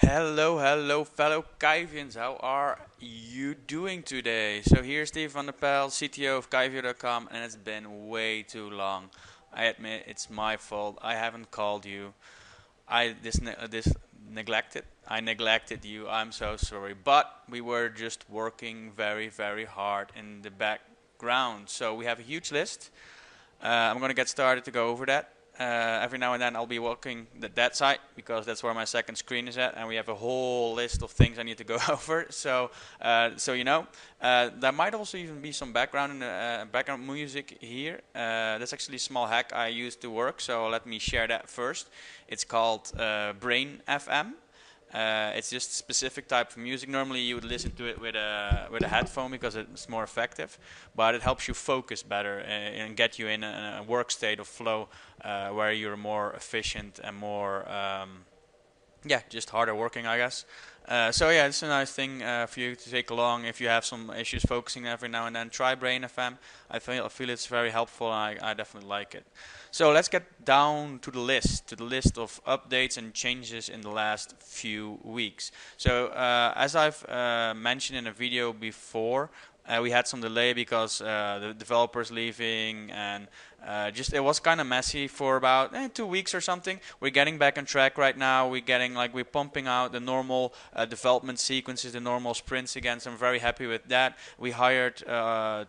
Hello, hello, fellow Kyvians. How are you doing today? So here's Steve van der Pijl, CTO of Kyvio.com, and it's been way too long. I admit it's my fault. I haven't called you. This neglected. I neglected you. I'm so sorry. But we were just working very, very hard in the background. So we have a huge list. I'm going to get started to go over that. Every now and then I'll be walking that side because that's where my second screen is at, and we have a whole list of things I need to go over. There might also even be some background music here. That's actually a small hack I use to work, so let me share that first. It's called Brain FM. It's just a specific type of music. Normally, you would listen to it with a headphone because it's more effective, but it helps you focus better and get you in a work state of flow where you're more efficient and more just harder working, I guess. It's a nice thing for you to take along if you have some issues focusing every now and then. Try Brain FM. I feel it's very helpful, and I definitely like it. So let's get down to the list of updates and changes in the last few weeks. So as I've mentioned in a video before, we had some delay because the developers leaving, and just it was kind of messy for about 2 weeks or something. We're getting back on track right now. We're pumping out the normal development sequences, the normal sprints again. So I'm very happy with that. We hired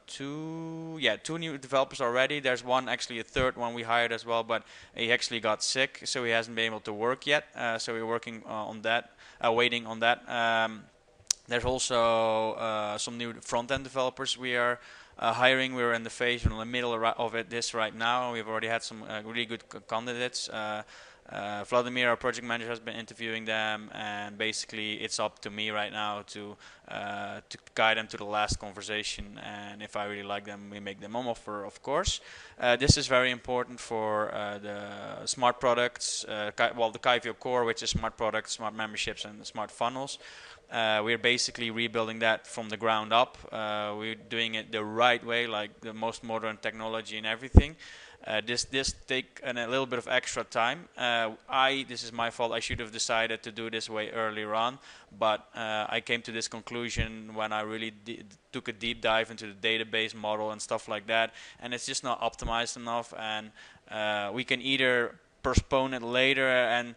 two new developers already. There's one, actually a third one we hired as well, but he actually got sick, so he hasn't been able to work yet. So we're working on that, waiting on that. There's also some new front-end developers we are hiring. We're in the phase, in the middle of this right now. We've already had some really good candidates. Vladimir, our project manager, has been interviewing them, and basically it's up to me right now to guide them to the last conversation. And if I really like them, we make them an offer, of course. This is very important for the smart products, the Kyvio core, which is smart products, smart memberships, and smart funnels. We're basically rebuilding that from the ground up. We're doing it the right way, like the most modern technology and everything. This take a little bit of extra time. This is my fault. I should have decided to do this way earlier on, but I came to this conclusion when I really took a deep dive into the database model and stuff like that, and it's just not optimized enough. And we can either postpone it later and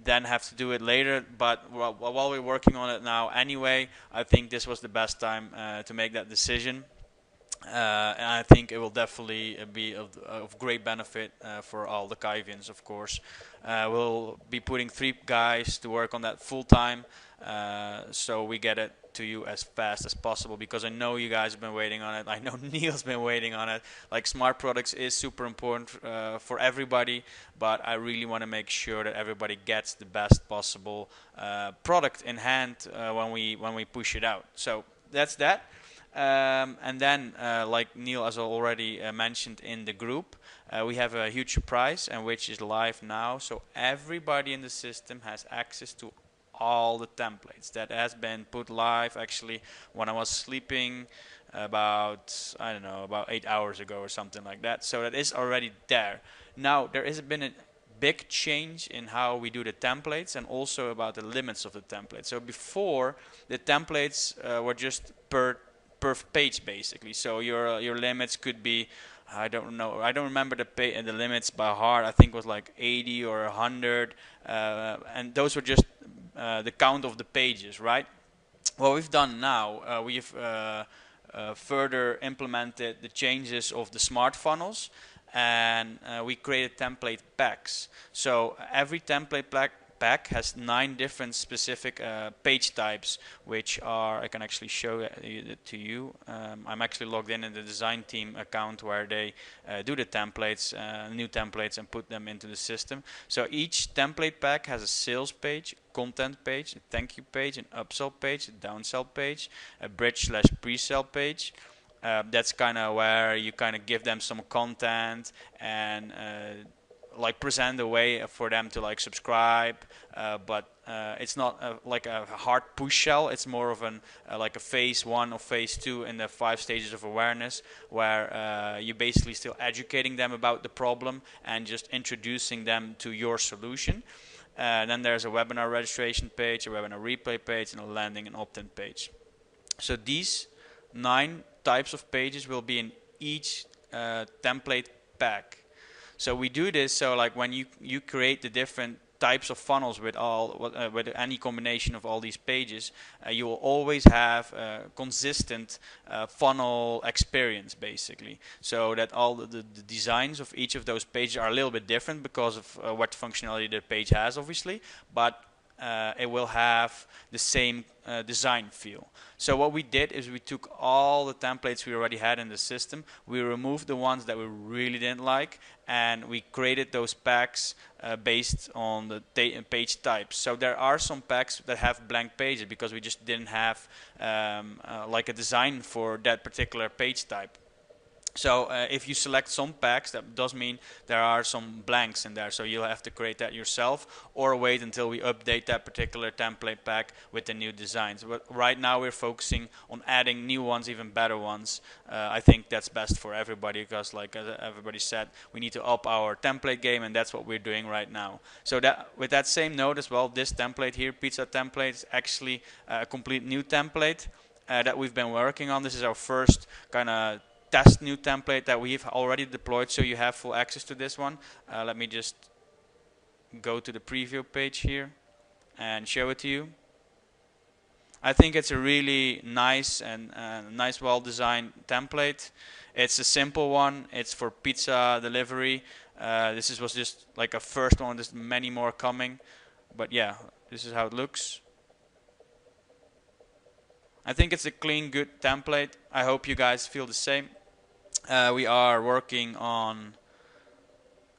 then have to do it later. But while we're working on it now anyway, I think this was the best time to make that decision. And I think it will definitely be of great benefit for all the Kyvians, of course. We'll be putting 3 guys to work on that full time, so we get it to you as fast as possible, because I know you guys have been waiting on it. I know Neil's been waiting on it. Like, smart products is super important for everybody, but I really want to make sure that everybody gets the best possible product in hand when we push it out. So that's that. And then, like Neil has already mentioned in the group, we have a huge surprise, and which is live now. So everybody in the system has access to all the templates. That has been put live actually when I was sleeping about, I don't know, about 8 hours ago or something like that. So that is already there. Now, there has been a big change in how we do the templates, and also about the limits of the template. So before, the templates were just per page, basically. So your limits could be, I don't know, I don't remember the limits by heart. I think it was like 80 or 100, and those were just the count of the pages, right? What we've done now, we've further implemented the changes of the smart funnels, and we created template packs. So every template pack has 9 different specific page types, which are, I can actually show it to you. I'm actually logged in the design team account where they do the templates, new templates, and put them into the system. So each template pack has a sales page, content page, a thank you page, an upsell page, a downsell page, a bridge/pre-sell page. That's kind of where you kind of give them some content and like present a way for them to like subscribe, but it's not like a hard push sell. It's more of an like a phase 1 or phase 2 in the 5 stages of awareness, where you're basically still educating them about the problem and just introducing them to your solution. Then there's a webinar registration page, a webinar replay page, and a landing and opt-in page. So these 9 types of pages will be in each template pack. So we do this so like when you create the different types of funnels with with any combination of all these pages, you will always have a consistent funnel experience basically. So that all the designs of each of those pages are a little bit different because of what functionality the page has, obviously, but it will have the same design feel. So what we did is we took all the templates we already had in the system, we removed the ones that we really didn't like, and we created those packs based on the page types. So there are some packs that have blank pages because we just didn't have like a design for that particular page type. So if you select some packs, that does mean there are some blanks in there. So you'll have to create that yourself or wait until we update that particular template pack with the new designs. But right now we're focusing on adding new ones, even better ones. I think that's best for everybody because, like everybody said, we need to up our template game, and that's what we're doing right now. So that with that same note as well, this template here, pizza template, is actually a complete new template that we've been working on. This is our first kind of test new template that we've already deployed, so you have full access to this one. Let me just go to the preview page here and show it to you. I think it's a really nice and well-designed template. It's a simple one. It's for pizza delivery. This was just like a first one. There's many more coming, but yeah, this is how it looks. I think it's a clean, good template. I hope you guys feel the same. We are working on,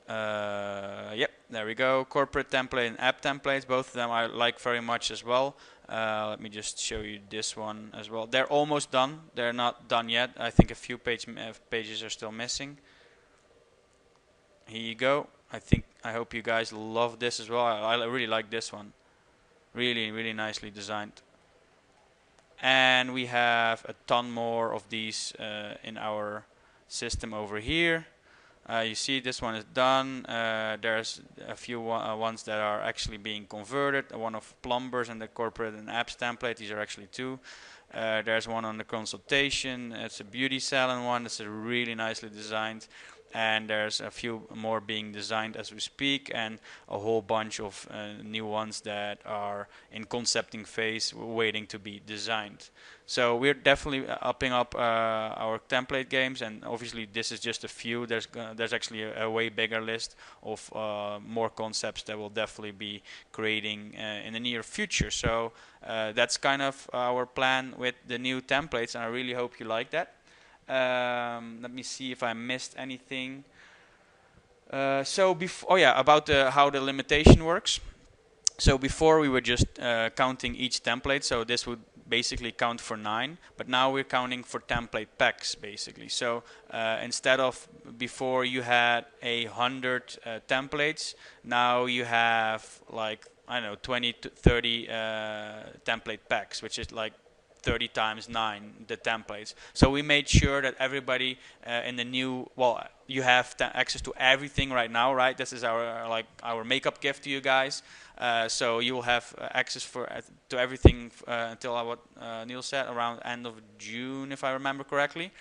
yep, there we go, corporate template and app templates. Both of them I like very much as well. Let me just show you this one as well. They're almost done. They're not done yet. I think a few pages are still missing. Here you go. I hope you guys love this as well. I really like this one. Really, really nicely designed. And we have a ton more of these in our system over here. You see this one is done. There's a few ones that are actually being converted. One of plumbers and the corporate and apps template. These are actually 2. There's one on the consultation. It's a beauty salon one. It's really nicely designed. And there's a few more being designed as we speak, and a whole bunch of new ones that are in concepting phase waiting to be designed. So we're definitely upping up our template games, and obviously this is just a few. There's actually a way bigger list of more concepts that we'll definitely be creating in the near future. So that's kind of our plan with the new templates, and I really hope you like that. Let me see if I missed anything. About how the limitation works. So before we were just counting each template, so this would basically count for 9, but now we're counting for template packs basically. So instead of before you had 100 templates, now you have like, I don't know, 20 to 30 template packs, which is like 30 times 9 the templates. So we made sure that everybody in the new, well, you have access to everything right now, right? This is our makeup gift to you guys. So you will have access to everything until what Neil said, around end of June, if I remember correctly.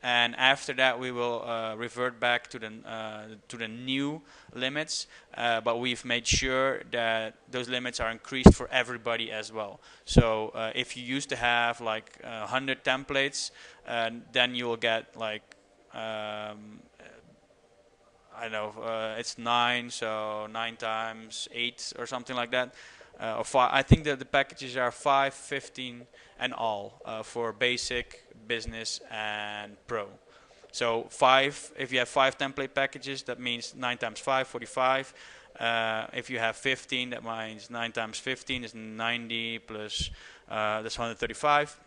And after that, we will revert back to the new limits. But we've made sure that those limits are increased for everybody as well. So if you used to have like 100 templates, then you will get like I don't know, it's 9, so 9 times 8 or something like that. Or 5. I think that the packages are 5, 15, and all for basic, business, and pro. So 5, if you have 5 template packages, that means 9 times 5, 45. If you have 15, that means 9 times 15 is 90 plus that's 135.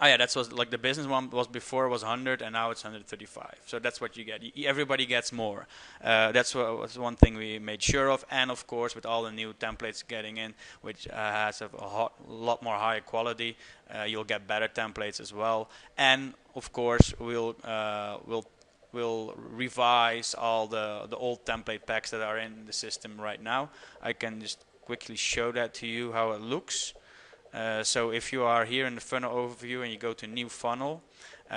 Oh yeah, that's was like the business one was before was 100 and now it's 135. So that's what you get. Everybody gets more. That's what was one thing we made sure of, and of course with all the new templates getting in, which has a lot more higher quality, you'll get better templates as well. And of course we'll will revise all the old template packs that are in the system right now. I can just quickly show that to you how it looks. So if you are here in the funnel overview and you go to new funnel,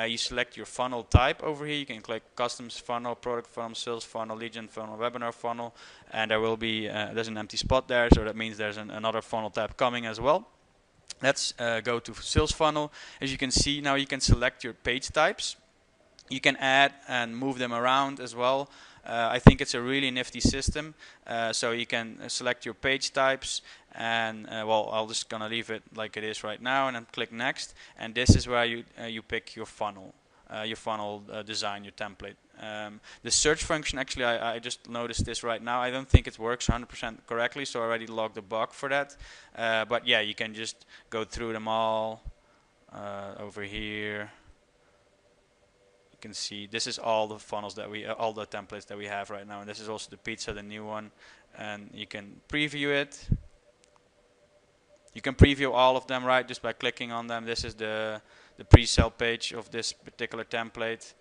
you select your funnel type over here. You can click customs funnel, product funnel, sales funnel, lead gen funnel, webinar funnel, and there will be there's an empty spot there, so that means there's another funnel tab coming as well. Let's go to sales funnel. As you can see now, you can select your page types. You can add and move them around as well. I think it's a really nifty system. So you can select your page types, and well, I'll just gonna leave it like it is right now, and then click next. And this is where you pick your funnel design, your template. The search function, actually, I just noticed this right now. I don't think it works 100% correctly, so I already logged a bug for that. But yeah, you can just go through them all over here. Can see this is all the funnels that all the templates that we have right now, and this is also the pizza, the new one, and you can preview it. You can preview all of them, right, just by clicking on them. This is the pre-sale page of this particular template.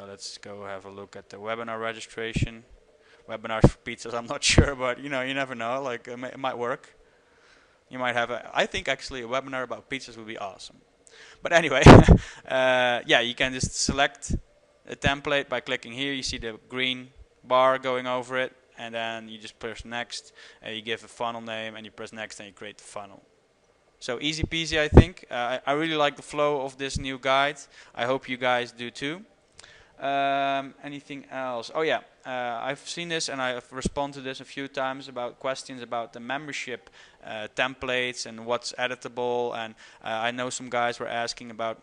Let's go have a look at the webinar registration. Webinars for pizzas, I'm not sure, but you know, you never know, like it might work. You might have I think actually a webinar about pizzas would be awesome. But anyway, yeah, you can just select a template by clicking here. You see the green bar going over it, and then you just press next, and you give a funnel name, and you press next, and you create the funnel. So easy peasy, I think. I really like the flow of this new guide. I hope you guys do too. Anything else? Oh yeah, I've seen this and I've responded to this a few times about questions about the membership templates and what's editable, and I know some guys were asking about,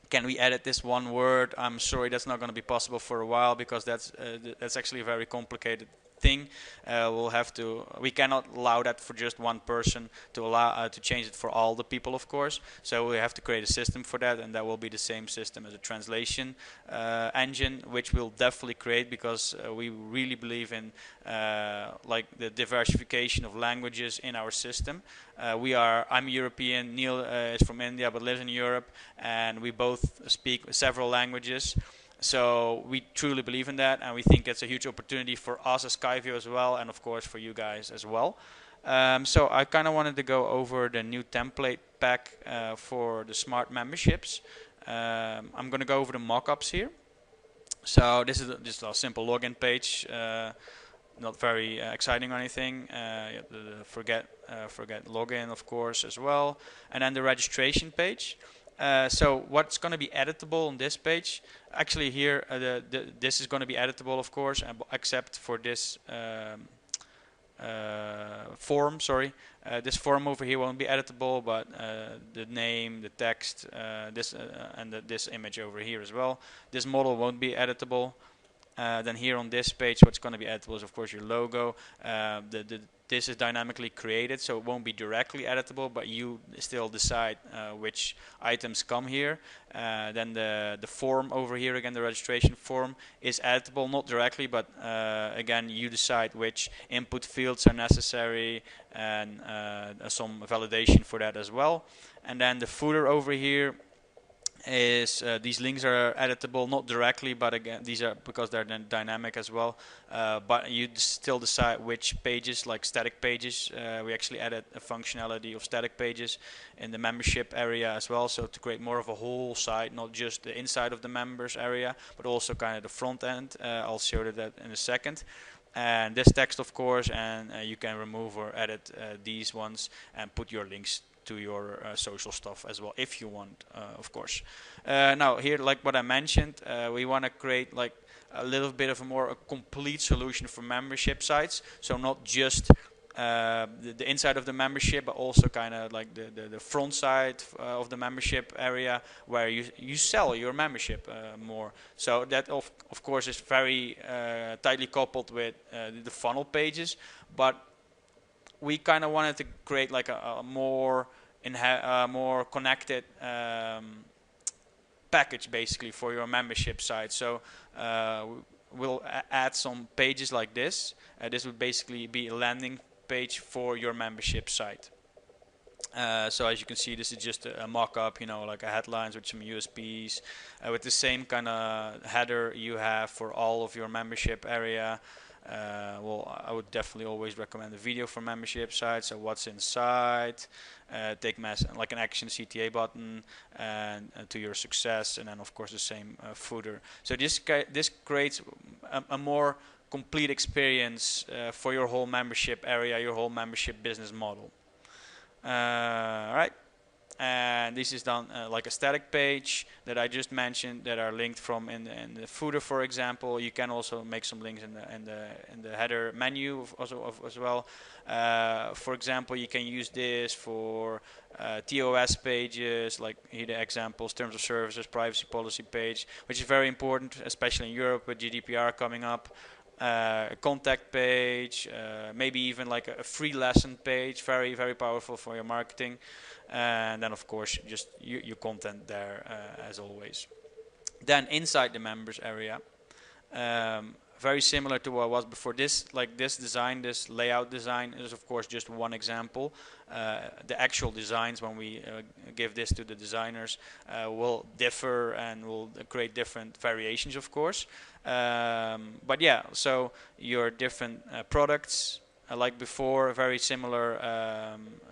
can we edit this one word? I'm sorry, that's not going to be possible for a while, because that's actually a very complicated thing. We cannot allow that for just one person to allow to change it for all the people, of course. So we have to create a system for that, and that will be the same system as a translation engine, which we'll definitely create, because we really believe in like the diversification of languages in our system. I'm European, Neil is from India but lives in Europe, and we both speak several languages. So we truly believe in that, and we think it's a huge opportunity for us as Kyvio as well, and of course for you guys as well. So I kind of wanted to go over the new template pack for the smart memberships. I'm going to go over the mockups here. So this is just a simple login page, not very exciting or anything. Forget login, of course, as well, and then the registration page. So what's going to be editable on this page? Actually here, this is going to be editable, of course, except for this form. Sorry, this form over here won't be editable, but the name, the text, this image over here as well. This model won't be editable. Then here on this page, what's going to be editable is, of course, your logo. This is dynamically created, so it won't be directly editable, but you still decide which items come here. Then the form over here, again, the registration form is editable, not directly, but again, you decide which input fields are necessary, and some validation for that as well. And then the footer over here is these links are editable, not directly, but again, these are because they're dynamic as well. But you still decide which pages, like static pages. We actually added a functionality of static pages in the membership area as well, so to create more of a whole site, not just the inside of the members area, but also kind of the front end. I'll show that in a second. And this text, of course, and you can remove or edit these ones and put your links to your social stuff as well, if you want, of course. Now here, like what I mentioned, we want to create like a little bit of a more complete solution for membership sites. So not just the inside of the membership, but also kind of like the front side of the membership area, where you sell your membership more. So that of course is very tightly coupled with the funnel pages, but we kind of wanted to create like a more more connected package basically for your membership site. So we'll add some pages like this. This would basically be a landing page for your membership site. So as you can see, this is just a mock-up, like a headlines with some USPs, with the same kind of header you have for all of your membership area. Well, I would definitely always recommend the video for membership sites. So what's inside, take like an action CTA button, and to your success, and then of course the same footer. So this creates a more complete experience for your whole membership area, your whole membership business model. Right, and this is done like a static page that I just mentioned that are linked from in the footer, for example. You can also make some links in the header menu as well. For example, you can use this for TOS pages, like here the examples, terms of services, privacy policy page, which is very important, especially in Europe with GDPR coming up. A contact page, maybe even like a free lesson page, very, very powerful for your marketing. And then of course just your content there, as always. Then inside the members area, very similar to what was before. This design, this layout design, is of course just one example. The actual designs, when we give this to the designers, will differ and will create different variations, of course. But yeah, so your different products, like before, very similar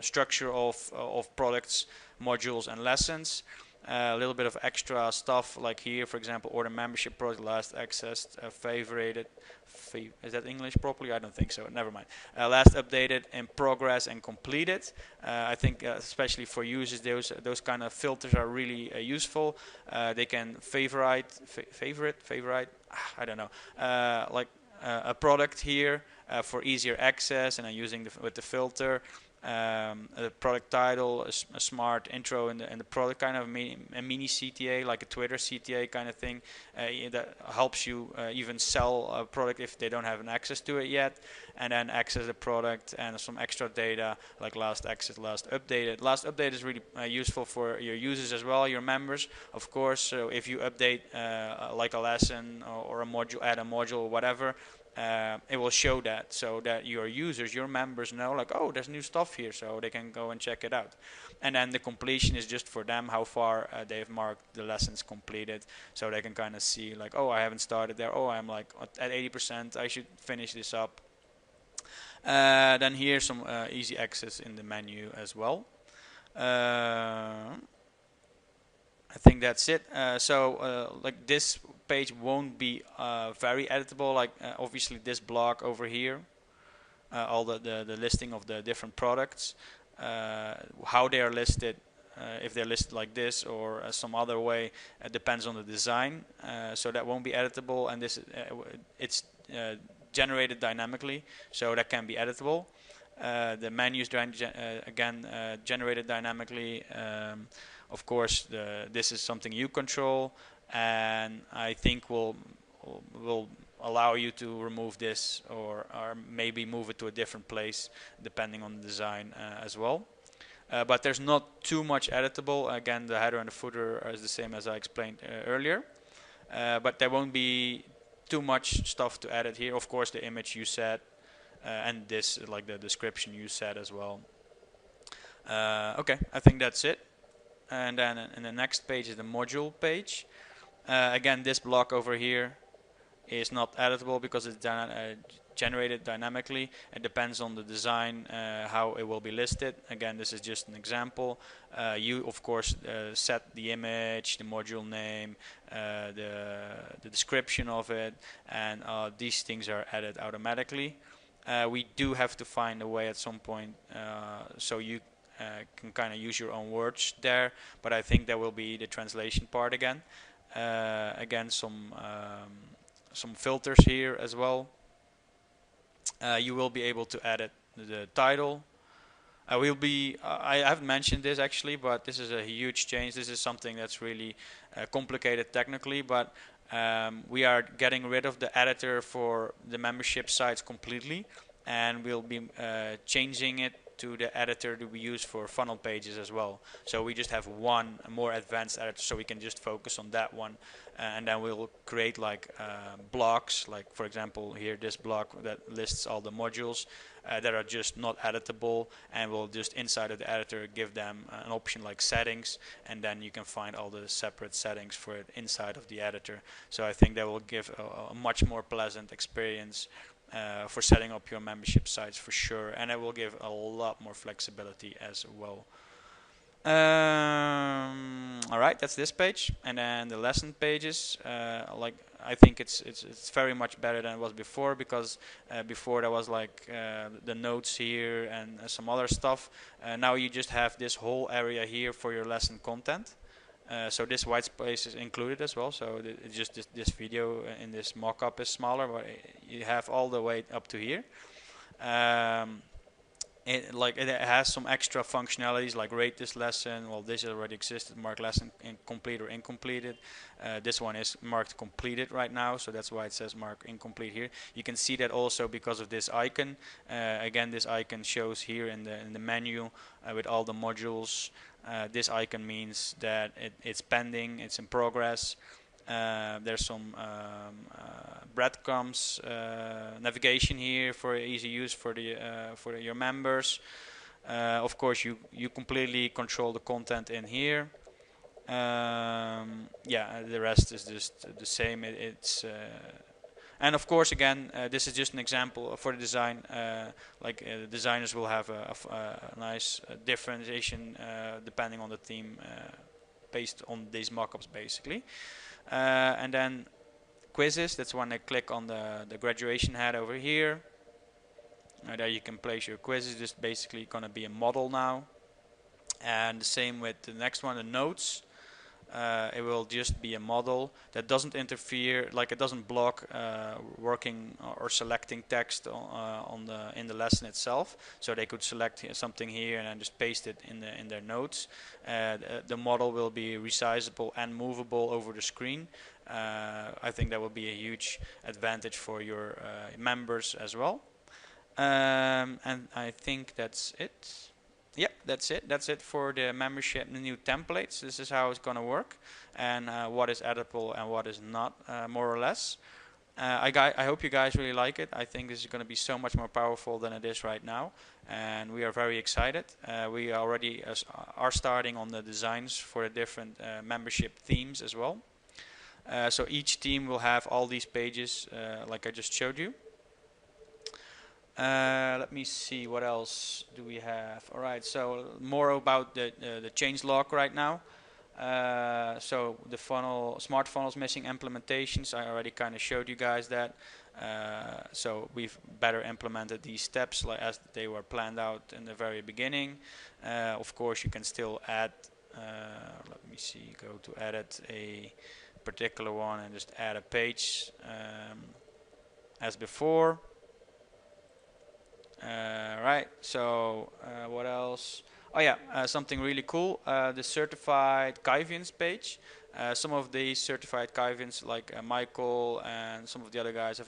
structure of products, modules, and lessons. A little bit of extra stuff, like here, for example, order membership product, last accessed, favorited. Is that English properly? I don't think so. Never mind. Last updated, in progress, and completed. I think especially for users, those kind of filters are really useful. They can favorite. I don't know. Like a product here for easier access, and I'm using with the filter. A product title, a smart intro in the product, kind of a mini CTA, like a Twitter CTA kind of thing, that helps you even sell a product if they don't have an access to it yet, and then access the product and some extra data like last access, last updated. Last update is really useful for your users as well, your members, of course. So if you update like a lesson or a module, add a module or whatever, it will show that, so that your users, your members know, like, oh, there's new stuff here, so they can go and check it out. And then the completion is just for them how far they've marked the lessons completed, so they can kind of see, like, oh, I haven't started there, oh, I'm like at 80%, I should finish this up. Then here's some easy access in the menu as well. I think that's it. Like this page won't be very editable. Like obviously this block over here, all the listing of the different products, how they are listed, if they're listed like this or some other way, depends on the design. So that won't be editable, and this it's generated dynamically, so that can be editable. The menus again generated dynamically. Of course, this is something you control, and I think will allow you to remove this or maybe move it to a different place depending on the design as well. But there's not too much editable. Again, the header and the footer are the same as I explained earlier. But there won't be too much stuff to edit here. Of course, the image you set, and this, like the description you set as well. Okay, I think that's it. And then in the next page is the module page. Again, this block over here is not editable because it's generated dynamically. It depends on the design, how it will be listed. Again, this is just an example. You, of course, set the image, the module name, the description of it, and these things are added automatically. We do have to find a way at some point so you can kind of use your own words there, but I think there will be the translation part again. Again, some filters here as well. You will be able to edit the title. I haven't mentioned this actually, but this is a huge change. This is something that's really complicated technically, but we are getting rid of the editor for the membership sites completely, and we'll be changing it to the editor that we use for funnel pages as well. So we just have one more advanced editor, so we can just focus on that one, and then we'll create like blocks, like for example here this block that lists all the modules that are just not editable, and we'll just inside of the editor give them an option like settings, and then you can find all the separate settings for it inside of the editor. So I think that will give a much more pleasant experience for setting up your membership sites for sure, and it will give a lot more flexibility as well. All right, that's this page, and then the lesson pages. Like I think it's very much better than it was before, because before there was like the notes here and some other stuff. Now you just have this whole area here for your lesson content. So this white space is included as well. So it's just this video in this mock-up is smaller, but you have all the way up to here. It has some extra functionalities like rate this lesson. Well, this already existed, mark lesson complete or incompleted. This one is marked completed right now, so that's why it says mark incomplete here. You can see that also because of this icon. Again, this icon shows here in the menu with all the modules. This icon means that it's pending, it's in progress. There's some breadcrumbs navigation here for easy use for your members. Of course, you completely control the content in here. Yeah, the rest is just the same. And of course, again, this is just an example for the design. The designers will have a nice differentiation depending on the theme, based on these mockups, basically. And then quizzes, that's when I click on the graduation hat over here. There you can place your quizzes. This is basically going to be a model now. And the same with the next one, the notes. It will just be a model that doesn't interfere, like it doesn't block working or selecting text in the lesson itself. So they could select something here and then just paste it in their notes. The model will be resizable and movable over the screen. I think that will be a huge advantage for your members as well. And I think that's it. Yeah, that's it. That's it for the membership, the new templates. This is how it's going to work, and what is editable and what is not, more or less. I hope you guys really like it. I think this is going to be so much more powerful than it is right now, and we are very excited. We already are starting on the designs for the different membership themes as well. So each theme will have all these pages, like I just showed you. Let me see, what else do we have? All right, so more about the change log right now. So the smart funnels missing implementations, I already kind of showed you guys that. So we've better implemented these steps as they were planned out in the very beginning. Of course, you can still add, let me see, go to edit a particular one and just add a page as before. Right, so what else? Oh yeah, something really cool, the certified Kyvians page. Some of these certified Kyvians, like Michael and some of the other guys,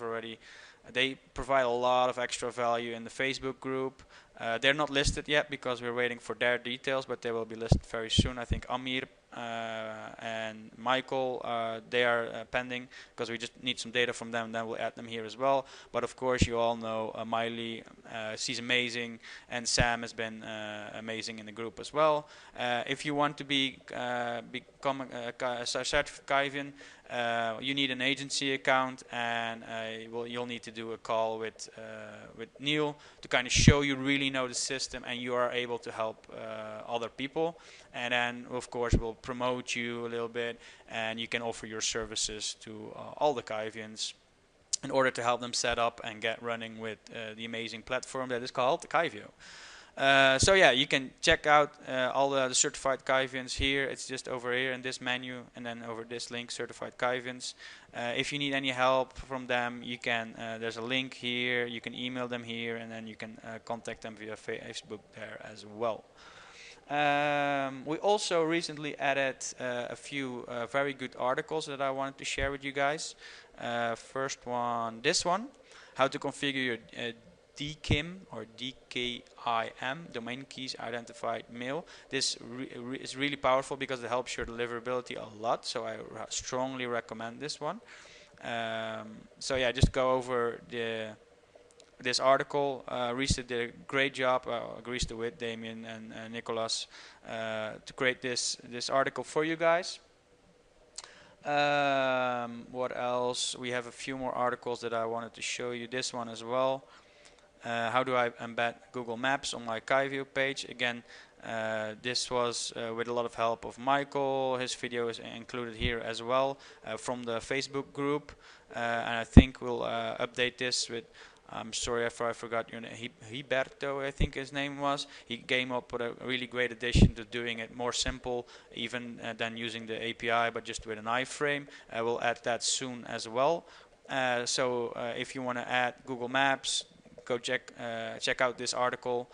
they provide a lot of extra value in the Facebook group. They're not listed yet because we're waiting for their details, but they will be listed very soon. I think Amir and Michael, they are pending because we just need some data from them, and then we'll add them here as well. But of course, you all know Miley, she's amazing, and Sam has been amazing in the group as well. If you want to become a certified Kyvian, you need an agency account, and you'll need to do a call with Neil to kind of show you really know the system and you are able to help other people. And then of course we'll promote you a little bit, and you can offer your services to all the Kyvians in order to help them set up and get running with the amazing platform that is called Kyvio. So yeah, you can check out all the certified Kyvians here. It's just over here in this menu, and then over this link, certified Kyvians. If you need any help from them, you can. There's a link here. You can email them here, and then you can contact them via Facebook there as well. We also recently added a few very good articles that I wanted to share with you guys. First one, this one, how to configure your DKIM or DKIM, domain keys identified mail. This is really powerful because it helps your deliverability a lot, so I strongly recommend this one. So yeah, just go over this article. Reese did a great job. Agrees to it, Damien and Nicolas, to create this article for you guys. What else? We have a few more articles that I wanted to show you. This one as well. How do I embed Google Maps on my Kyvio page? Again, this was with a lot of help of Michael. His video is included here as well from the Facebook group. And I think we'll update this with, I'm sorry if I forgot your name, Hiberto I think his name was. He came up with a really great addition to doing it more simple even than using the API, but just with an iframe. We'll add that soon as well. So if you want to add Google Maps, go check out this article.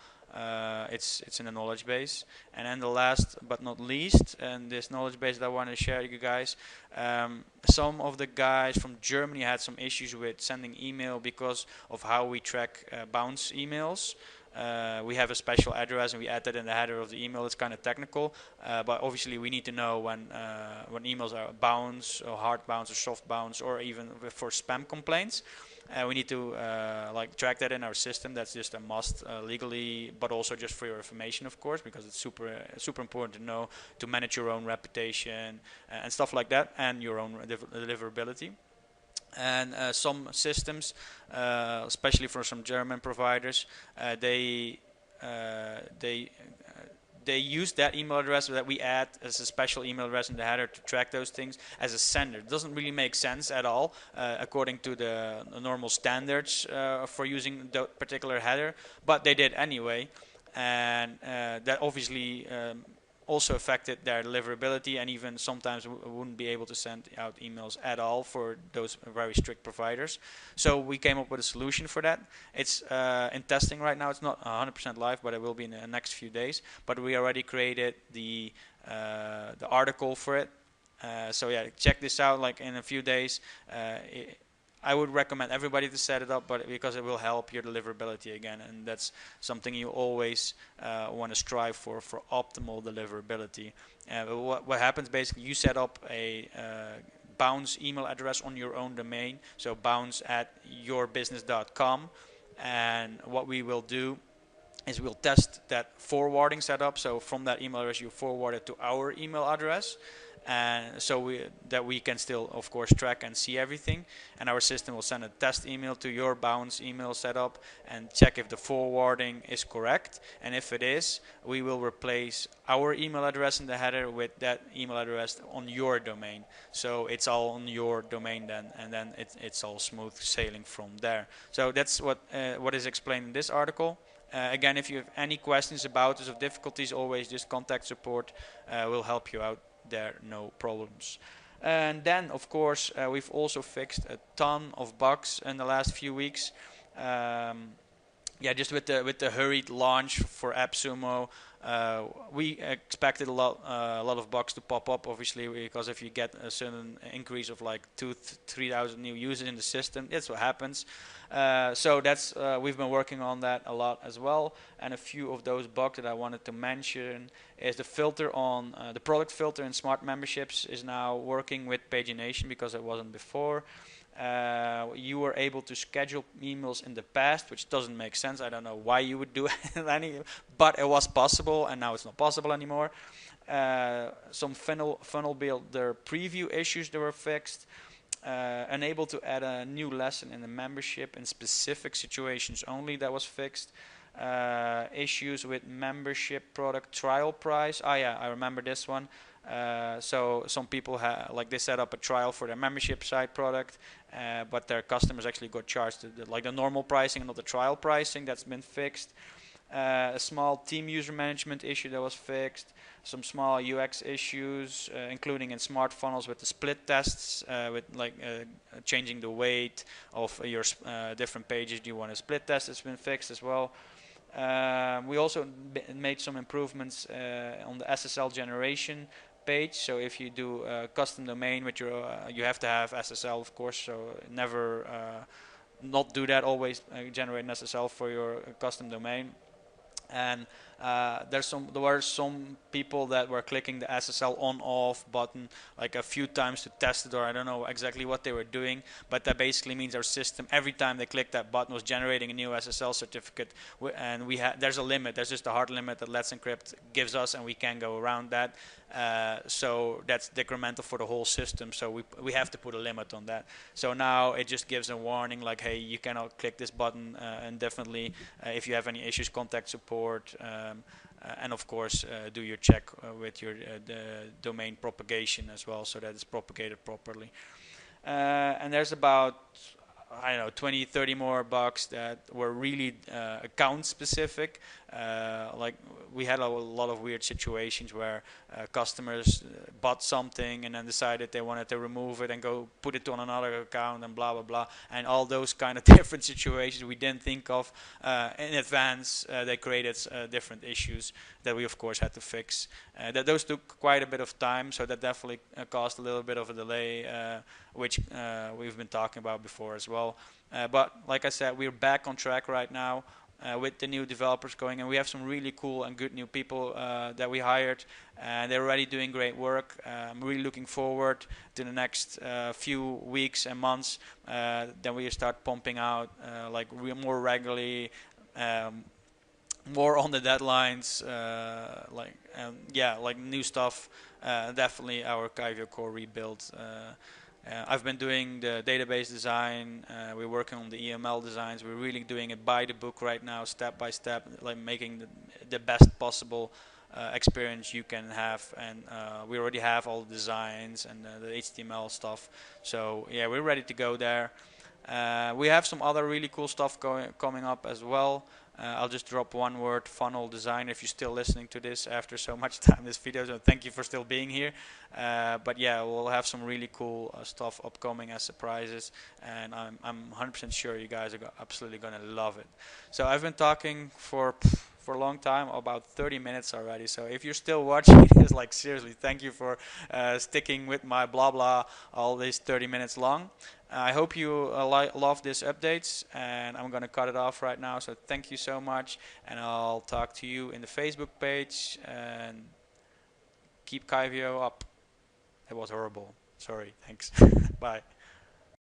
It's in the knowledge base. And then the last but not least, and this knowledge base that I want to share with you guys, some of the guys from Germany had some issues with sending email because of how we track bounce emails. We have a special address and we add that in the header of the email. It's kind of technical, but obviously we need to know when emails are bounce or hard bounce or soft bounce, or even for spam complaints. We need to like track that in our system. That's just a must legally, but also just for your information, of course, because it's super important to know to manage your own reputation and stuff like that, and your own deliverability. And some systems, especially for some German providers, they use that email address that we add as a special email address in the header to track those things as a sender. It doesn't really make sense at all according to the normal standards for using that particular header, but they did anyway, and that obviously also affected their deliverability, and even sometimes wouldn't be able to send out emails at all for those very strict providers. So we came up with a solution for that. It's in testing right now. It's not 100% live, but it will be in the next few days. But we already created the article for it. So yeah, check this out. Like in a few days. I would recommend everybody to set it up, but because it will help your deliverability again, and that's something you always want to strive for optimal deliverability. What happens basically, you set up a bounce email address on your own domain, so bounce@yourbusiness.com, and what we will do is we'll test that forwarding setup. So from that email address, you forward it to our email address, and so we can still, of course, track and see everything. And our system will send a test email to your bounce email setup and check if the forwarding is correct. And if it is, we will replace our email address in the header with that email address on your domain. So it's all on your domain then, and then it's all smooth sailing from there. So that's what is explained in this article. Again, if you have any questions about this or difficulties, always just contact support. We'll help you out there, no problems. And then, of course, we've also fixed a ton of bugs in the last few weeks. Yeah, just with the hurried launch for AppSumo, we expected a lot of bugs to pop up, obviously, because if you get a certain increase of like 2,000-3,000 new users in the system, that's what happens. So that's we've been working on that a lot as well. And a few of those bugs that I wanted to mention is the filter on the product filter in Smart Memberships is now working with pagination because it wasn't before. You were able to schedule emails in the past, which doesn't make sense. I don't know why you would do it, but it was possible, and now it's not possible anymore. Some funnel builder preview issues that were fixed. Unable to add a new lesson in the membership in specific situations only, that was fixed. Issues with membership product trial price. Oh yeah, I remember this one. So some people like they set up a trial for their membership site product, but their customers actually got charged like the normal pricing and not the trial pricing. That's been fixed. A small team user management issue that was fixed. Some small UX issues, including in smart funnels with the split tests, with like changing the weight of your different pages you want to split test. It's been fixed as well. We also made some improvements on the SSL generation page. So if you do a custom domain with your, you have to have SSL, of course. So never not do that. Always generate an SSL for your custom domain. And there were some people that were clicking the SSL on off button like a few times to test it, or I don't know exactly what they were doing, but that basically means our system every time they clicked that button was generating a new SSL certificate. And there's a limit, there's just a hard limit that Let's Encrypt gives us, and we can't go around that. So that's decremental for the whole system, so we have to put a limit on that. So now it just gives a warning like, hey, you cannot click this button indefinitely. If you have any issues, contact support. And of course, do your check with your the domain propagation as well, so that it's propagated properly. And there's about, I don't know, 20, 30 more bugs that were really account specific. Like we had a lot of weird situations where customers bought something and then decided they wanted to remove it and go put it on another account and blah blah blah, and all those kind of different situations we didn't think of in advance. They created different issues that we of course had to fix. Those took quite a bit of time, so that definitely caused a little bit of a delay, which we've been talking about before as well. But like I said, we're back on track right now with the new developers going, and we have some really cool and good new people that we hired, and they're already doing great work. I'm really looking forward to the next few weeks and months. Then we start pumping out like more regularly, more on the deadlines, like new stuff. Definitely our Kyvio core rebuild. I've been doing the database design. We're working on the EML designs. We're really doing it by the book right now, step by step, like making the best possible experience you can have. And we already have all the designs and the HTML stuff. So yeah, we're ready to go there. We have some other really cool stuff coming up as well. I'll just drop one word: funnel design. If you're still listening to this after so much time in this video, so thank you for still being here. But yeah, we'll have some really cool stuff upcoming as surprises, and I'm 100% sure you guys are absolutely gonna love it. So I've been talking for a long time, about 30 minutes already. So if you're still watching this, like seriously, thank you for sticking with my blah blah all these 30 minutes long. I hope you love these updates, and I'm gonna cut it off right now. So thank you so much, and I'll talk to you in the Facebook page. And keep Kyvio up. It was horrible. Sorry. Thanks. Bye.